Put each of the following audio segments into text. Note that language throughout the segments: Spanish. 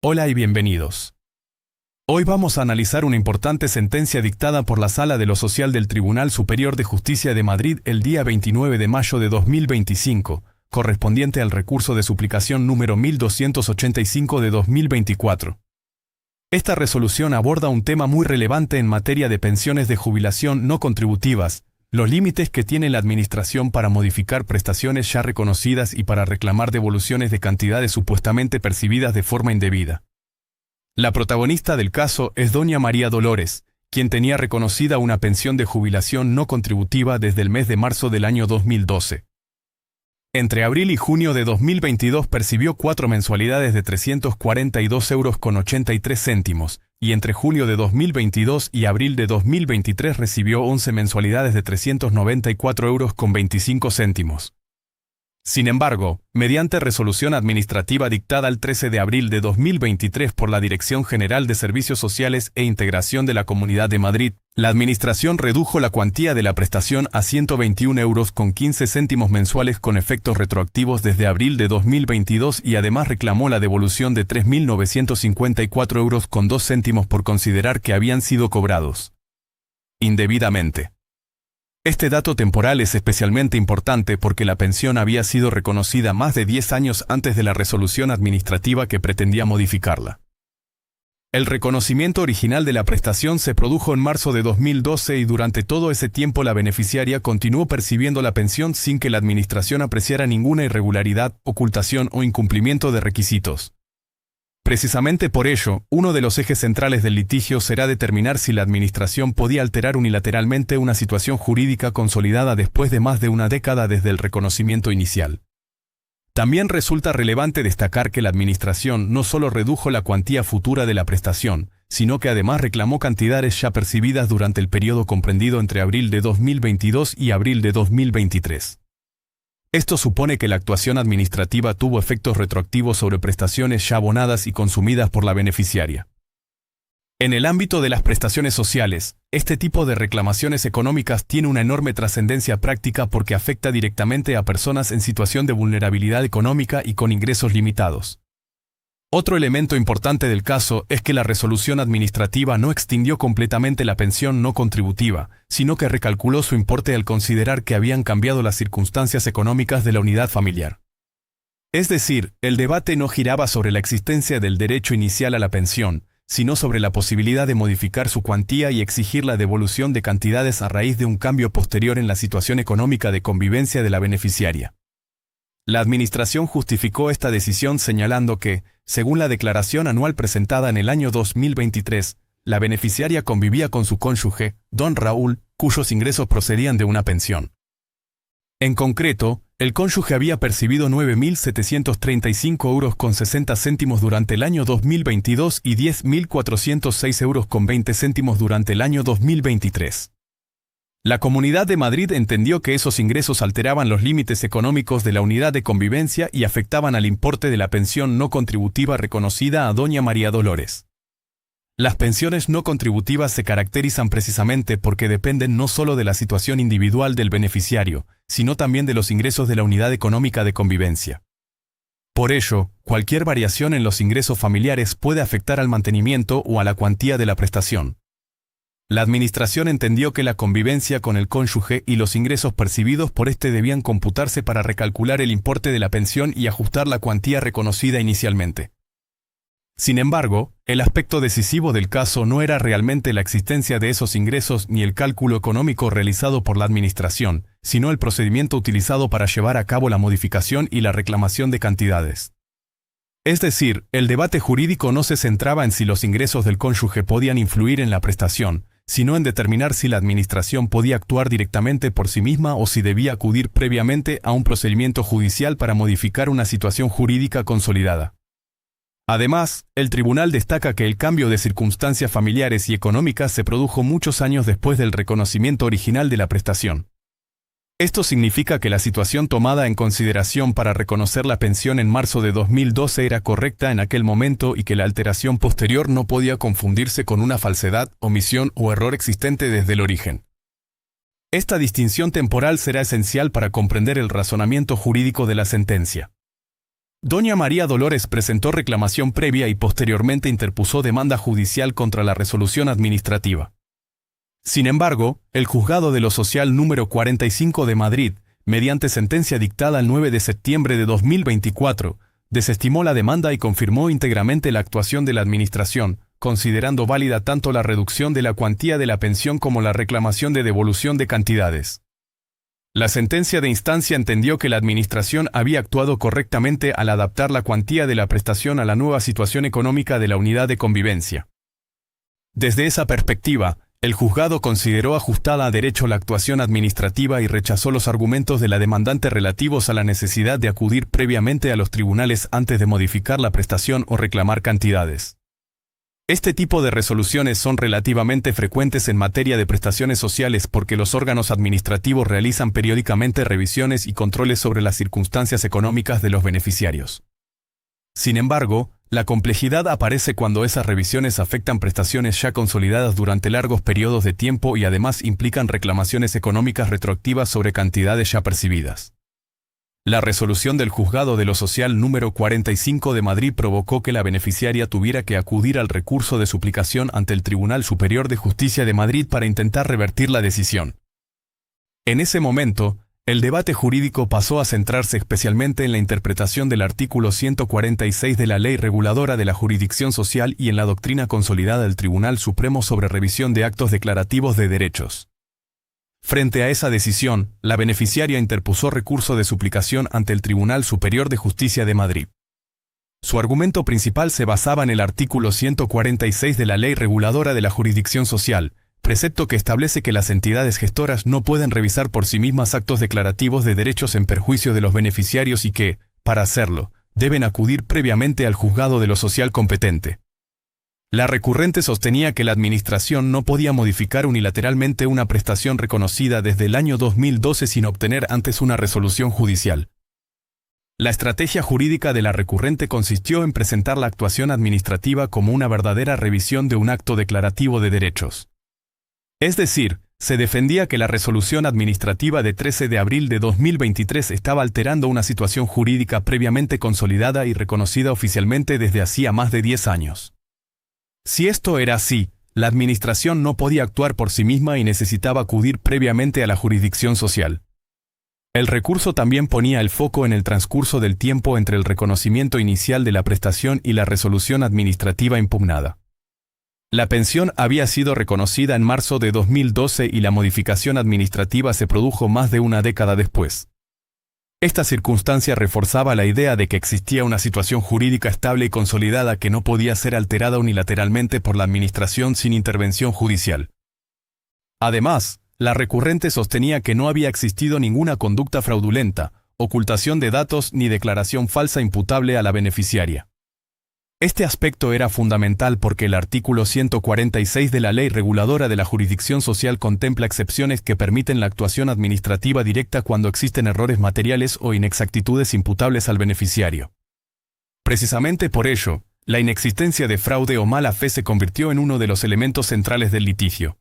Hola y bienvenidos. Hoy vamos a analizar una importante sentencia dictada por la Sala de lo Social del Tribunal Superior de Justicia de Madrid el día 29 de mayo de 2025, correspondiente al recurso de suplicación número 1285 de 2024. Esta resolución aborda un tema muy relevante en materia de pensiones de jubilación no contributivas, los límites que tiene la Administración para modificar prestaciones ya reconocidas y para reclamar devoluciones de cantidades supuestamente percibidas de forma indebida. La protagonista del caso es doña María Dolores, quien tenía reconocida una pensión de jubilación no contributiva desde el mes de marzo del año 2012. Entre abril y junio de 2022 percibió 4 mensualidades de 342,83 euros, y entre julio de 2022 y abril de 2023 recibió 11 mensualidades de 394,25 euros. Sin embargo, mediante resolución administrativa dictada el 13 de abril de 2023 por la Dirección General de Servicios Sociales e Integración de la Comunidad de Madrid, la Administración redujo la cuantía de la prestación a 121,15 euros mensuales con efectos retroactivos desde abril de 2022 y además reclamó la devolución de 3.954,02 euros por considerar que habían sido cobrados indebidamente. Este dato temporal es especialmente importante porque la pensión había sido reconocida más de 10 años antes de la resolución administrativa que pretendía modificarla. El reconocimiento original de la prestación se produjo en marzo de 2012 y durante todo ese tiempo la beneficiaria continuó percibiendo la pensión sin que la Administración apreciara ninguna irregularidad, ocultación o incumplimiento de requisitos. Precisamente por ello, uno de los ejes centrales del litigio será determinar si la Administración podía alterar unilateralmente una situación jurídica consolidada después de más de una década desde el reconocimiento inicial. También resulta relevante destacar que la Administración no solo redujo la cuantía futura de la prestación, sino que además reclamó cantidades ya percibidas durante el periodo comprendido entre abril de 2022 y abril de 2023. Esto supone que la actuación administrativa tuvo efectos retroactivos sobre prestaciones ya abonadas y consumidas por la beneficiaria. En el ámbito de las prestaciones sociales, este tipo de reclamaciones económicas tiene una enorme trascendencia práctica porque afecta directamente a personas en situación de vulnerabilidad económica y con ingresos limitados. Otro elemento importante del caso es que la resolución administrativa no extinguió completamente la pensión no contributiva, sino que recalculó su importe al considerar que habían cambiado las circunstancias económicas de la unidad familiar. Es decir, el debate no giraba sobre la existencia del derecho inicial a la pensión, sino sobre la posibilidad de modificar su cuantía y exigir la devolución de cantidades a raíz de un cambio posterior en la situación económica de convivencia de la beneficiaria. La Administración justificó esta decisión señalando que, según la declaración anual presentada en el año 2023, la beneficiaria convivía con su cónyuge, don Raúl, cuyos ingresos procedían de una pensión. En concreto, el cónyuge había percibido 9.735,60 euros durante el año 2022 y 10.406,20 euros durante el año 2023. La Comunidad de Madrid entendió que esos ingresos alteraban los límites económicos de la unidad de convivencia y afectaban al importe de la pensión no contributiva reconocida a doña María Dolores. Las pensiones no contributivas se caracterizan precisamente porque dependen no solo de la situación individual del beneficiario, sino también de los ingresos de la unidad económica de convivencia. Por ello, cualquier variación en los ingresos familiares puede afectar al mantenimiento o a la cuantía de la prestación. La Administración entendió que la convivencia con el cónyuge y los ingresos percibidos por éste debían computarse para recalcular el importe de la pensión y ajustar la cuantía reconocida inicialmente. Sin embargo, el aspecto decisivo del caso no era realmente la existencia de esos ingresos ni el cálculo económico realizado por la Administración, sino el procedimiento utilizado para llevar a cabo la modificación y la reclamación de cantidades. Es decir, el debate jurídico no se centraba en si los ingresos del cónyuge podían influir en la prestación, sino en determinar si la Administración podía actuar directamente por sí misma o si debía acudir previamente a un procedimiento judicial para modificar una situación jurídica consolidada. Además, el tribunal destaca que el cambio de circunstancias familiares y económicas se produjo muchos años después del reconocimiento original de la prestación. Esto significa que la situación tomada en consideración para reconocer la pensión en marzo de 2012 era correcta en aquel momento y que la alteración posterior no podía confundirse con una falsedad, omisión o error existente desde el origen. Esta distinción temporal será esencial para comprender el razonamiento jurídico de la sentencia. Doña María Dolores presentó reclamación previa y posteriormente interpuso demanda judicial contra la resolución administrativa. Sin embargo, el Juzgado de lo Social número 45 de Madrid, mediante sentencia dictada el 9 de septiembre de 2024, desestimó la demanda y confirmó íntegramente la actuación de la Administración, considerando válida tanto la reducción de la cuantía de la pensión como la reclamación de devolución de cantidades. La sentencia de instancia entendió que la Administración había actuado correctamente al adaptar la cuantía de la prestación a la nueva situación económica de la unidad de convivencia. Desde esa perspectiva, el juzgado consideró ajustada a derecho la actuación administrativa y rechazó los argumentos de la demandante relativos a la necesidad de acudir previamente a los tribunales antes de modificar la prestación o reclamar cantidades. Este tipo de resoluciones son relativamente frecuentes en materia de prestaciones sociales porque los órganos administrativos realizan periódicamente revisiones y controles sobre las circunstancias económicas de los beneficiarios. Sin embargo, la complejidad aparece cuando esas revisiones afectan prestaciones ya consolidadas durante largos periodos de tiempo y además implican reclamaciones económicas retroactivas sobre cantidades ya percibidas. La resolución del Juzgado de lo Social número 45 de Madrid provocó que la beneficiaria tuviera que acudir al recurso de suplicación ante el Tribunal Superior de Justicia de Madrid para intentar revertir la decisión. En ese momento, el debate jurídico pasó a centrarse especialmente en la interpretación del artículo 146 de la Ley Reguladora de la Jurisdicción Social y en la doctrina consolidada del Tribunal Supremo sobre revisión de actos declarativos de derechos. Frente a esa decisión, la beneficiaria interpuso recurso de suplicación ante el Tribunal Superior de Justicia de Madrid. Su argumento principal se basaba en el artículo 146 de la Ley Reguladora de la Jurisdicción Social, precepto que establece que las entidades gestoras no pueden revisar por sí mismas actos declarativos de derechos en perjuicio de los beneficiarios y que, para hacerlo, deben acudir previamente al juzgado de lo social competente. La recurrente sostenía que la Administración no podía modificar unilateralmente una prestación reconocida desde el año 2012 sin obtener antes una resolución judicial. La estrategia jurídica de la recurrente consistió en presentar la actuación administrativa como una verdadera revisión de un acto declarativo de derechos. Es decir, se defendía que la resolución administrativa de 13 de abril de 2023 estaba alterando una situación jurídica previamente consolidada y reconocida oficialmente desde hacía más de 10 años. Si esto era así, la Administración no podía actuar por sí misma y necesitaba acudir previamente a la jurisdicción social. El recurso también ponía el foco en el transcurso del tiempo entre el reconocimiento inicial de la prestación y la resolución administrativa impugnada. La pensión había sido reconocida en marzo de 2012 y la modificación administrativa se produjo más de una década después. Esta circunstancia reforzaba la idea de que existía una situación jurídica estable y consolidada que no podía ser alterada unilateralmente por la Administración sin intervención judicial. Además, la recurrente sostenía que no había existido ninguna conducta fraudulenta, ocultación de datos ni declaración falsa imputable a la beneficiaria. Este aspecto era fundamental porque el artículo 146 de la Ley Reguladora de la Jurisdicción Social contempla excepciones que permiten la actuación administrativa directa cuando existen errores materiales o inexactitudes imputables al beneficiario. Precisamente por ello, la inexistencia de fraude o mala fe se convirtió en uno de los elementos centrales del litigio.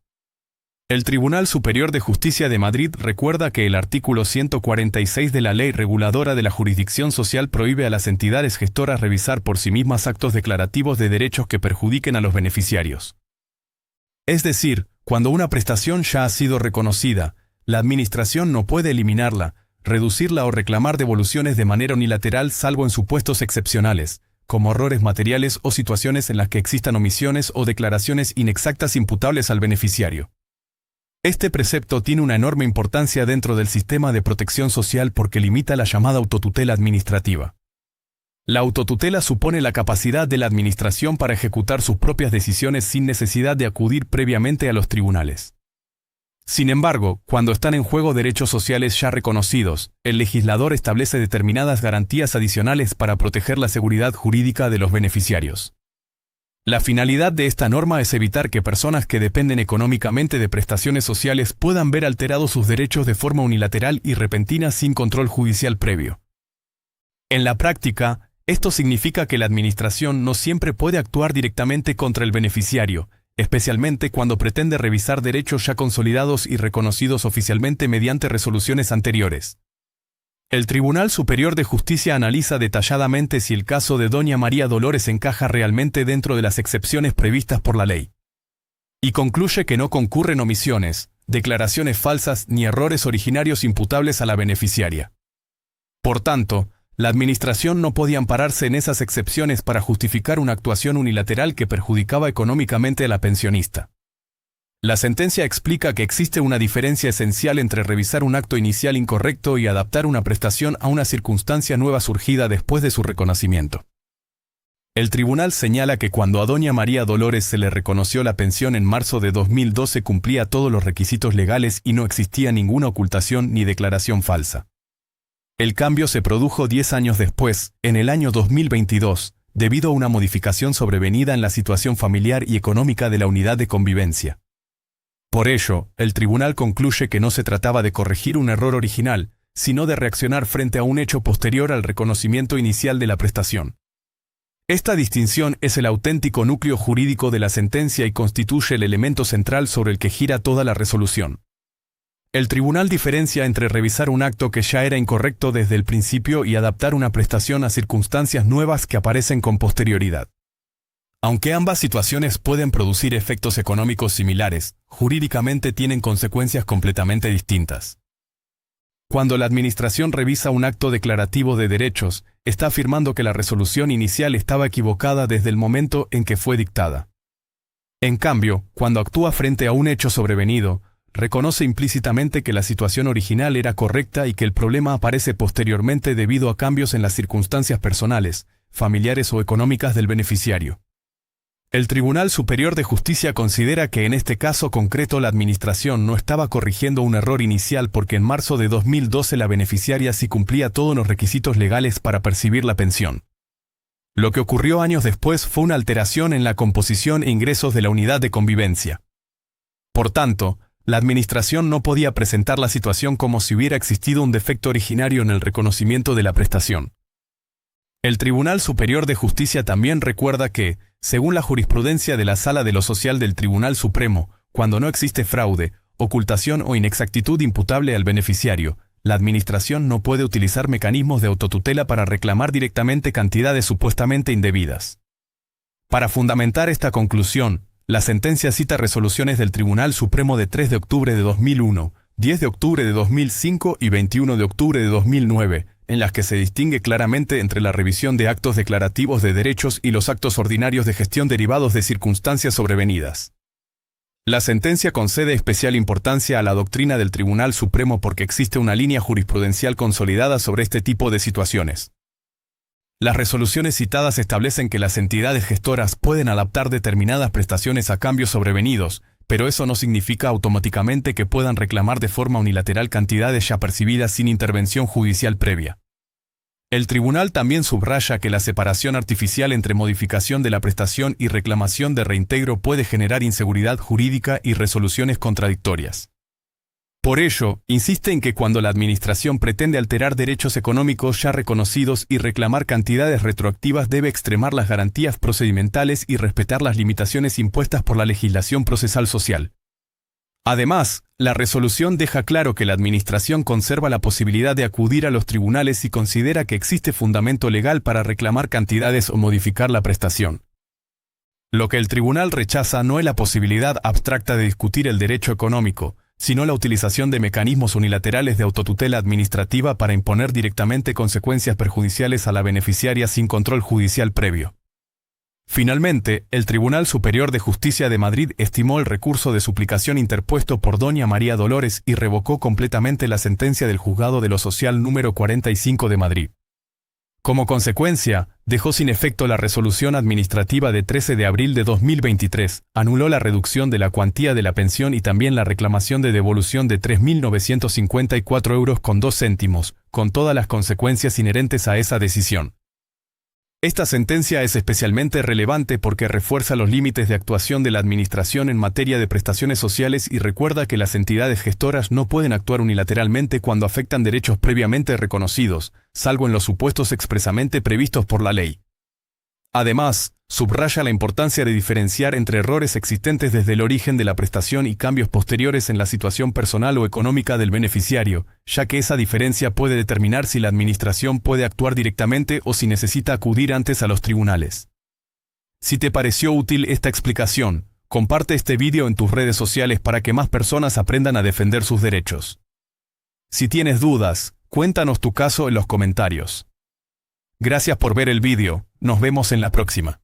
El Tribunal Superior de Justicia de Madrid recuerda que el artículo 146 de la Ley Reguladora de la Jurisdicción Social prohíbe a las entidades gestoras revisar por sí mismas actos declarativos de derechos que perjudiquen a los beneficiarios. Es decir, cuando una prestación ya ha sido reconocida, la Administración no puede eliminarla, reducirla o reclamar devoluciones de manera unilateral salvo en supuestos excepcionales, como errores materiales o situaciones en las que existan omisiones o declaraciones inexactas imputables al beneficiario. Este precepto tiene una enorme importancia dentro del sistema de protección social porque limita la llamada autotutela administrativa. La autotutela supone la capacidad de la Administración para ejecutar sus propias decisiones sin necesidad de acudir previamente a los tribunales. Sin embargo, cuando están en juego derechos sociales ya reconocidos, el legislador establece determinadas garantías adicionales para proteger la seguridad jurídica de los beneficiarios. La finalidad de esta norma es evitar que personas que dependen económicamente de prestaciones sociales puedan ver alterados sus derechos de forma unilateral y repentina sin control judicial previo. En la práctica, esto significa que la Administración no siempre puede actuar directamente contra el beneficiario, especialmente cuando pretende revisar derechos ya consolidados y reconocidos oficialmente mediante resoluciones anteriores. El Tribunal Superior de Justicia analiza detalladamente si el caso de doña María Dolores encaja realmente dentro de las excepciones previstas por la ley. Y concluye que no concurren omisiones, declaraciones falsas ni errores originarios imputables a la beneficiaria. Por tanto, la Administración no podía ampararse en esas excepciones para justificar una actuación unilateral que perjudicaba económicamente a la pensionista. La sentencia explica que existe una diferencia esencial entre revisar un acto inicial incorrecto y adaptar una prestación a una circunstancia nueva surgida después de su reconocimiento. El tribunal señala que cuando a doña María Dolores se le reconoció la pensión en marzo de 2012 cumplía todos los requisitos legales y no existía ninguna ocultación ni declaración falsa. El cambio se produjo 10 años después, en el año 2022, debido a una modificación sobrevenida en la situación familiar y económica de la unidad de convivencia. Por ello, el tribunal concluye que no se trataba de corregir un error original, sino de reaccionar frente a un hecho posterior al reconocimiento inicial de la prestación. Esta distinción es el auténtico núcleo jurídico de la sentencia y constituye el elemento central sobre el que gira toda la resolución. El tribunal diferencia entre revisar un acto que ya era incorrecto desde el principio y adaptar una prestación a circunstancias nuevas que aparecen con posterioridad. Aunque ambas situaciones pueden producir efectos económicos similares, jurídicamente tienen consecuencias completamente distintas. Cuando la Administración revisa un acto declarativo de derechos, está afirmando que la resolución inicial estaba equivocada desde el momento en que fue dictada. En cambio, cuando actúa frente a un hecho sobrevenido, reconoce implícitamente que la situación original era correcta y que el problema aparece posteriormente debido a cambios en las circunstancias personales, familiares o económicas del beneficiario. El Tribunal Superior de Justicia considera que en este caso concreto la Administración no estaba corrigiendo un error inicial porque en marzo de 2012 la beneficiaria sí cumplía todos los requisitos legales para percibir la pensión. Lo que ocurrió años después fue una alteración en la composición e ingresos de la unidad de convivencia. Por tanto, la Administración no podía presentar la situación como si hubiera existido un defecto originario en el reconocimiento de la prestación. El Tribunal Superior de Justicia también recuerda que, según la jurisprudencia de la Sala de lo Social del Tribunal Supremo, cuando no existe fraude, ocultación o inexactitud imputable al beneficiario, la Administración no puede utilizar mecanismos de autotutela para reclamar directamente cantidades supuestamente indebidas. Para fundamentar esta conclusión, la sentencia cita resoluciones del Tribunal Supremo de 3 de octubre de 2001, 10 de octubre de 2005 y 21 de octubre de 2009, en las que se distingue claramente entre la revisión de actos declarativos de derechos y los actos ordinarios de gestión derivados de circunstancias sobrevenidas. La sentencia concede especial importancia a la doctrina del Tribunal Supremo porque existe una línea jurisprudencial consolidada sobre este tipo de situaciones. Las resoluciones citadas establecen que las entidades gestoras pueden adaptar determinadas prestaciones a cambios sobrevenidos, pero eso no significa automáticamente que puedan reclamar de forma unilateral cantidades ya percibidas sin intervención judicial previa. El tribunal también subraya que la separación artificial entre modificación de la prestación y reclamación de reintegro puede generar inseguridad jurídica y resoluciones contradictorias. Por ello, insiste en que cuando la Administración pretende alterar derechos económicos ya reconocidos y reclamar cantidades retroactivas debe extremar las garantías procedimentales y respetar las limitaciones impuestas por la legislación procesal social. Además, la resolución deja claro que la Administración conserva la posibilidad de acudir a los tribunales si considera que existe fundamento legal para reclamar cantidades o modificar la prestación. Lo que el tribunal rechaza no es la posibilidad abstracta de discutir el derecho económico, sino la utilización de mecanismos unilaterales de autotutela administrativa para imponer directamente consecuencias perjudiciales a la beneficiaria sin control judicial previo. Finalmente, el Tribunal Superior de Justicia de Madrid estimó el recurso de suplicación interpuesto por doña María Dolores y revocó completamente la sentencia del Juzgado de lo Social número 45 de Madrid. Como consecuencia, dejó sin efecto la resolución administrativa de 13 de abril de 2023, anuló la reducción de la cuantía de la pensión y también la reclamación de devolución de 3.954,02 euros, con todas las consecuencias inherentes a esa decisión. Esta sentencia es especialmente relevante porque refuerza los límites de actuación de la Administración en materia de prestaciones sociales y recuerda que las entidades gestoras no pueden actuar unilateralmente cuando afectan derechos previamente reconocidos, salvo en los supuestos expresamente previstos por la ley. Además, subraya la importancia de diferenciar entre errores existentes desde el origen de la prestación y cambios posteriores en la situación personal o económica del beneficiario, ya que esa diferencia puede determinar si la administración puede actuar directamente o si necesita acudir antes a los tribunales. Si te pareció útil esta explicación, comparte este vídeo en tus redes sociales para que más personas aprendan a defender sus derechos. Si tienes dudas, cuéntanos tu caso en los comentarios. Gracias por ver el vídeo, nos vemos en la próxima.